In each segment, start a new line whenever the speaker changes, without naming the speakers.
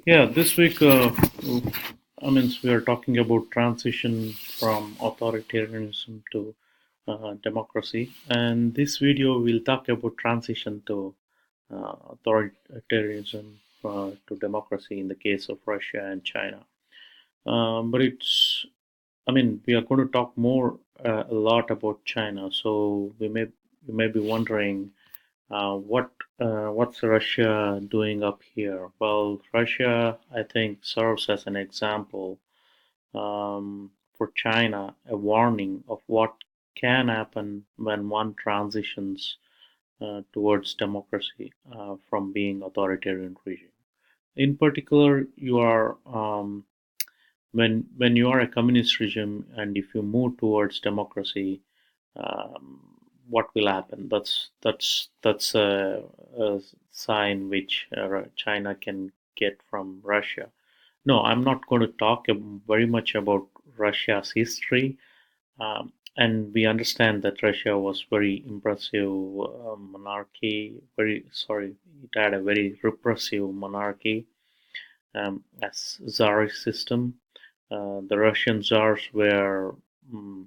Yeah, this week, we are talking about transition from authoritarianism to democracy, and this video will talk about transition to authoritarianism to democracy in the case of Russia and China. But we are going to talk more a lot about China, so we may be wondering what's Russia doing up here? Well, Russia, I think, serves as an example for China, a warning of what can happen when one transitions towards democracy from being authoritarian regime. In particular, you are when you are a communist regime, and if you move towards democracy, what will happen? That's a sign which China can get from Russia. No, I'm not going to talk very much about Russia's history. And we understand that Russia was very impressive monarchy. Very sorry, it had a very repressive monarchy as czarist system. The Russian czars were mm,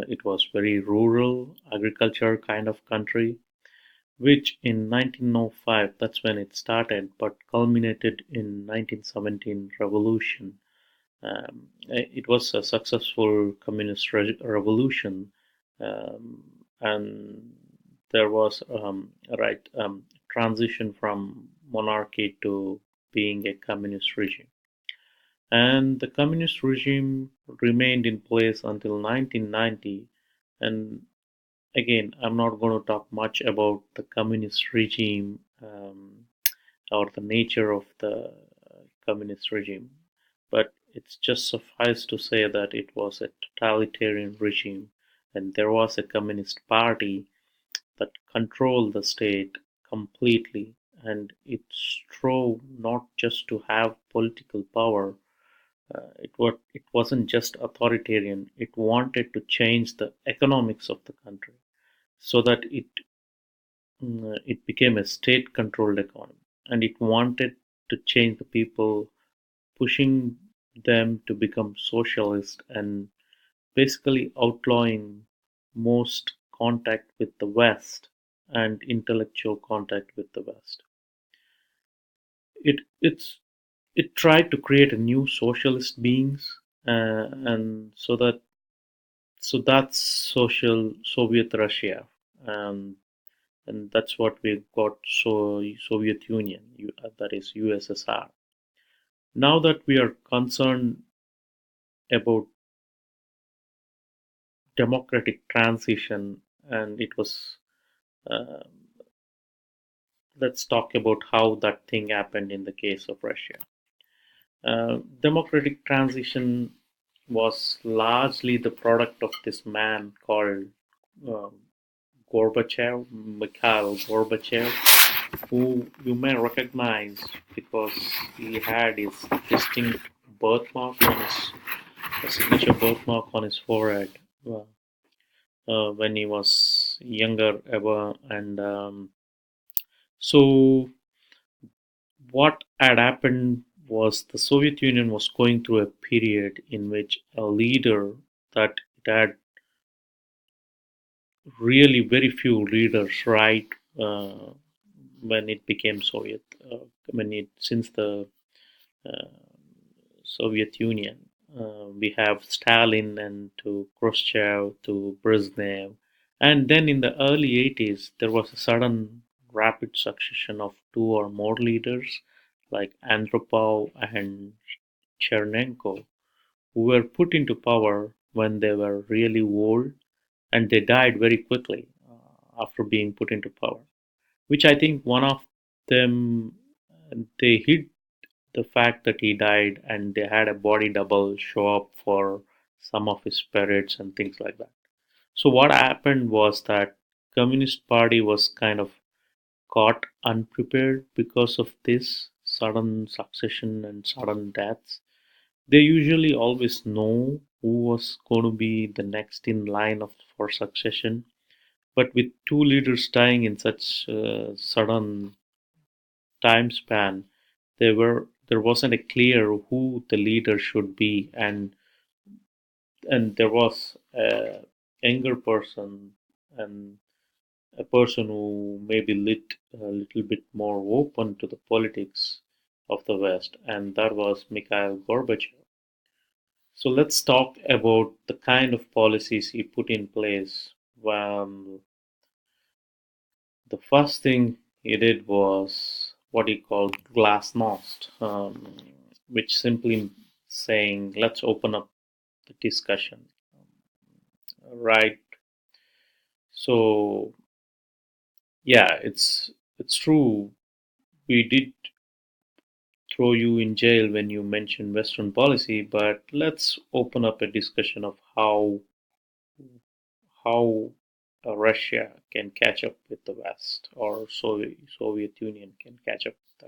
it was very rural agriculture kind of country, which in 1905, that's when it started, but culminated in 1917 revolution. It was a successful communist revolution, and there was right transition from monarchy to being a communist regime. And the communist regime remained in place until 1990. And again, I'm not going to talk much about the communist regime or the nature of the communist regime, but it's just suffice to say that it was a totalitarian regime, and there was a communist party that controlled the state completely, and it strove not just to have political power. It wasn't just authoritarian. It wanted to change the economics of the country so that it became a state-controlled economy, and it wanted to change the people, pushing them to become socialist and basically outlawing most contact with the West and intellectual contact with the West. It's it tried to create a new socialist beings, and that's social Soviet Russia, um, and that's what we got. So Soviet Union, that is USSR. Now that we are concerned about democratic transition, and it was uh, let's talk about how that thing happened in the case of Russia. Democratic transition was largely the product of this man called um, Gorbachev, Mikhail Gorbachev, who you may recognize because he had his distinct birthmark on his a signature birthmark on his forehead when he was younger ever. And so what had happened was the Soviet Union was going through a period in which a leader that it had really very few leaders, right? Uh, when it became Soviet, since the uh, Soviet Union, we have Stalin and to Khrushchev to Brezhnev, and then in the early 80s there was a sudden rapid succession of two or more leaders like Andropov and Chernenko, who were put into power when they were really old, and they died very quickly after being put into power. Which I think one of them, they hid the fact that he died, and they had a body double show up for some of his parades and things like that. So what happened was that Communist Party was kind of caught unprepared because of this sudden succession and sudden deaths. They usually always know who was going to be the next in line for succession, but with two leaders dying in such sudden time span, there wasn't a clear who the leader should be, and there was a younger person and a person who maybe lit a little bit more open to the politics of the West, and that was Mikhail Gorbachev. So let's talk about the kind of policies he put in place. The first thing he did was what he called glasnost, which simply saying, let's open up the discussion, right? So yeah, it's true. We did throw you in jail when you mentioned Western policy, but let's open up a discussion of how Russia can catch up with the West, or Soviet Union can catch up with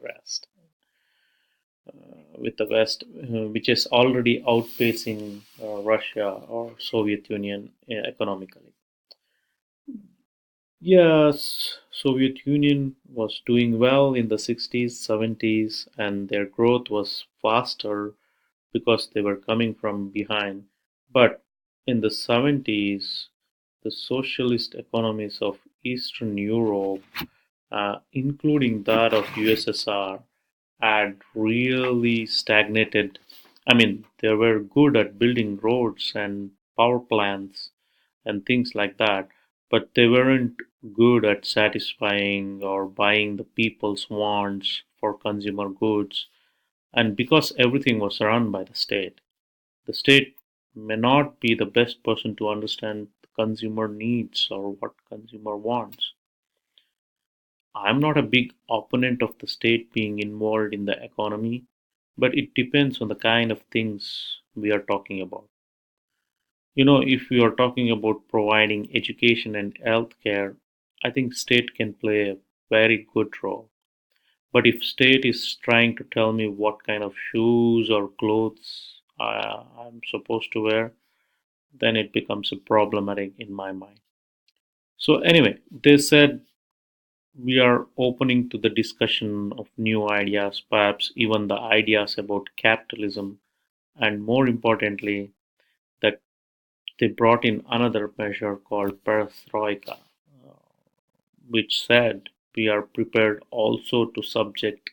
the West, which is already outpacing Russia or Soviet Union economically. Yes, Soviet Union was doing well in the 60s, 70s, and their growth was faster because they were coming from behind. But in the 70s, the socialist economies of Eastern Europe, including that of USSR, had really stagnated. I mean, they were good at building roads and power plants and things like that, but they weren't good at satisfying or buying the people's wants for consumer goods. And because everything was run by the state may not be the best person to understand the consumer needs or what consumer wants. I'm not a big opponent of the state being involved in the economy, but it depends on the kind of things we are talking about. If we are talking about providing education and healthcare, I think state can play a very good role. But if state is trying to tell me what kind of shoes or clothes I'm supposed to wear, then it becomes a problematic in my mind. So anyway, they said we are opening to the discussion of new ideas, perhaps even the ideas about capitalism, and more importantly, that they brought in another measure called perestroika, uh, which said we are prepared also to subject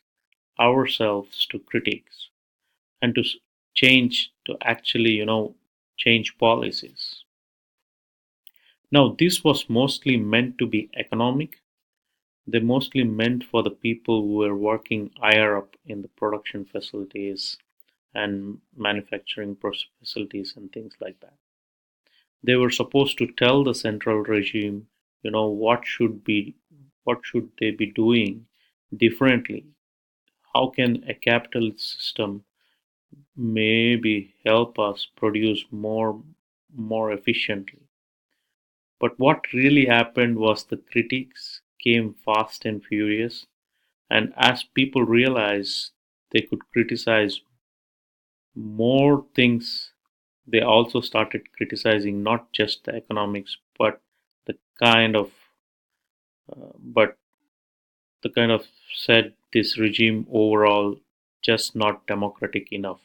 ourselves to critics and to change to actually, change policies. Now, this was mostly meant to be economic. They mostly meant for the people who were working higher up in the production facilities and manufacturing facilities and things like that. They were supposed to tell the central regime, what should they be doing differently? How can a capitalist system maybe help us produce more efficiently? But what really happened was the critics came fast and furious, and as people realized they could criticize more things, they also started criticizing not just the economics, the kind of but the kind of said this regime overall just not democratic enough.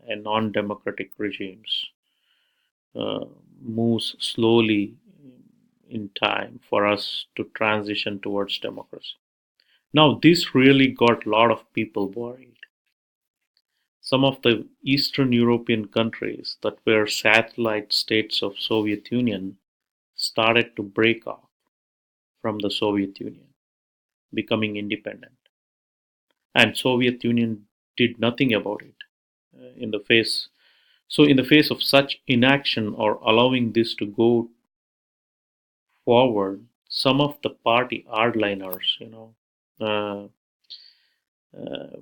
And non-democratic regimes uh, moves slowly in time for us to transition towards democracy. Now, this really got a lot of people worried. Some of the Eastern European countries that were satellite states of Soviet Union started to break off from the Soviet Union, becoming independent. And Soviet Union did nothing about it in the face. So, in the face of such inaction or allowing this to go forward, some of the party hardliners, uh,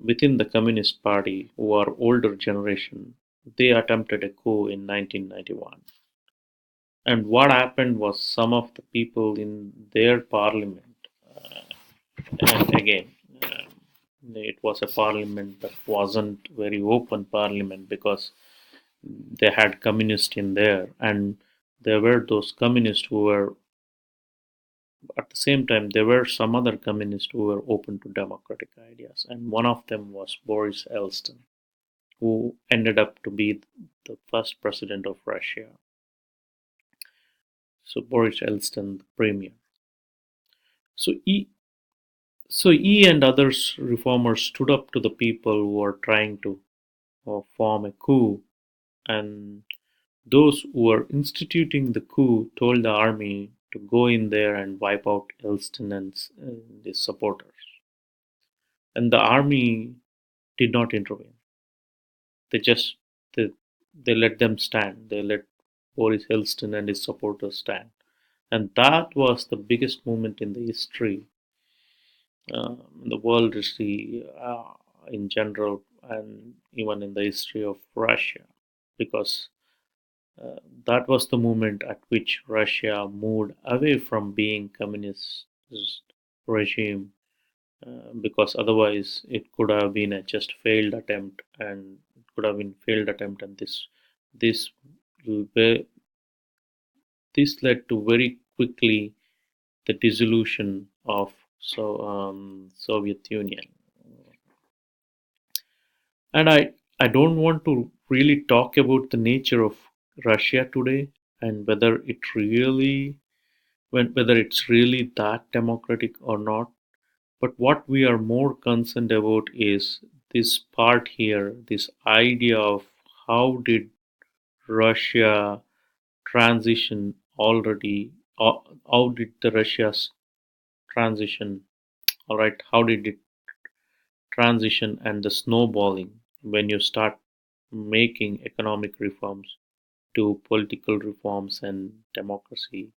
within the Communist Party, who are older generation, they attempted a coup in 1991. And what happened was some of the people in their parliament, and again, it was a parliament that wasn't very open parliament because they had communists in there, and there were those communists who were At the same time, there were some other communists who were open to democratic ideas, and one of them was Boris Yeltsin, who ended up to be the first president of Russia. So Boris Yeltsin, the premier. So he and others reformers stood up to the people who were trying to form a coup, and those who were instituting the coup told the army to go in there and wipe out Yeltsin and his supporters. And the army did not intervene. They just they, they let them stand. They let Boris Yeltsin and his supporters stand, and that was the biggest moment in the history, the world history in general, and even in the history of Russia, because that was the moment at which Russia moved away from being communist regime, because otherwise it could have been a just failed attempt, and it could have been failed attempt, and this this led to very quickly the dissolution of Soviet Union. And I don't want to really talk about the nature of Russia today, and whether it's really that democratic or not. But what we are more concerned about is this part here, this idea of how did Russia transition already, how did the Russia's transition, all right, how did it transition, and the snowballing when you start making economic reforms to political reforms and democracy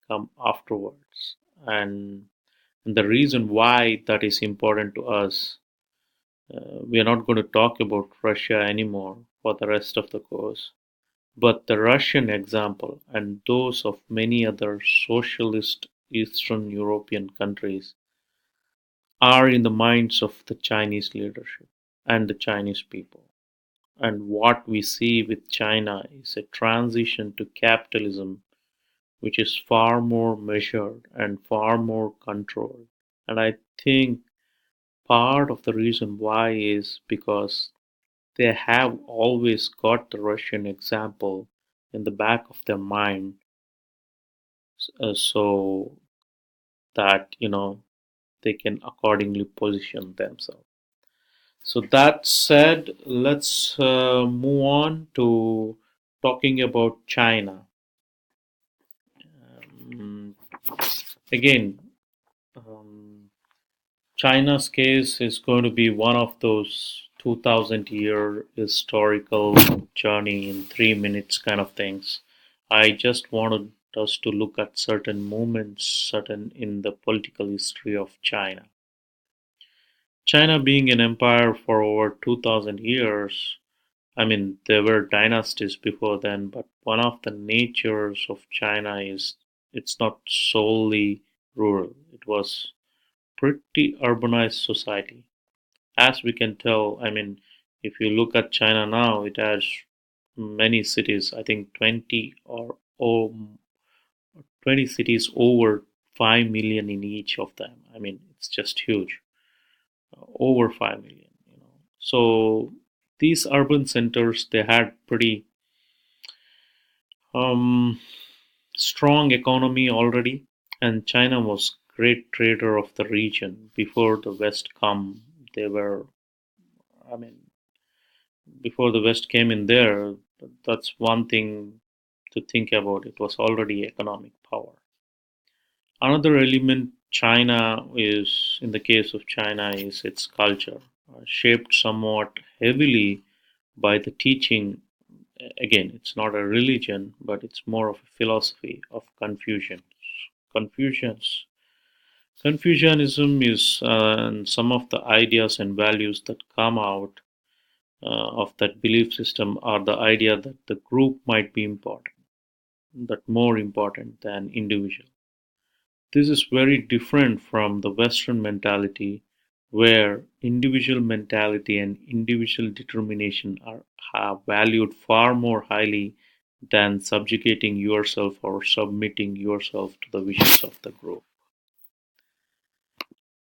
come afterwards. And the reason why that is important to us, we are not going to talk about Russia anymore for the rest of the course, but the Russian example and those of many other socialist Eastern European countries are in the minds of the Chinese leadership and the Chinese people. And what we see with China is a transition to capitalism which is far more measured and far more controlled. And I think part of the reason why is because they have always got the Russian example in the back of their mind, so that they can accordingly position themselves. So that said, let's move on to talking about China. Um, Again, um, China's case is going to be one of those 2000-year historical journey in 3 minutes kind of things. I just wanted us to look at certain moments, certain in the political history of China. China being an empire for over 2000 years, I mean, there were dynasties before then, but one of the natures of China is it's not solely rural. It was pretty urbanized society. As we can tell, I mean, if you look at China now, it has many cities. I think 20 cities over 5 million in each of them. I mean, it's just huge. Over 5 million, So these urban centers, they had pretty um, strong economy already, and China was great trader of the region before the West come. They were, I mean, before the West came in there, that's one thing to think about. It was already economic power. Another element China is, in the case of China, is its culture, shaped somewhat heavily by the teaching. Again, it's not a religion, but it's more of a philosophy of Confucian. Confucians. Confucianism is, and some of the ideas and values that come out of that belief system are the idea that the group might be important, that more important than individual. This is very different from the Western mentality, where individual mentality and individual determination are valued far more highly than subjugating yourself or submitting yourself to the wishes of the group.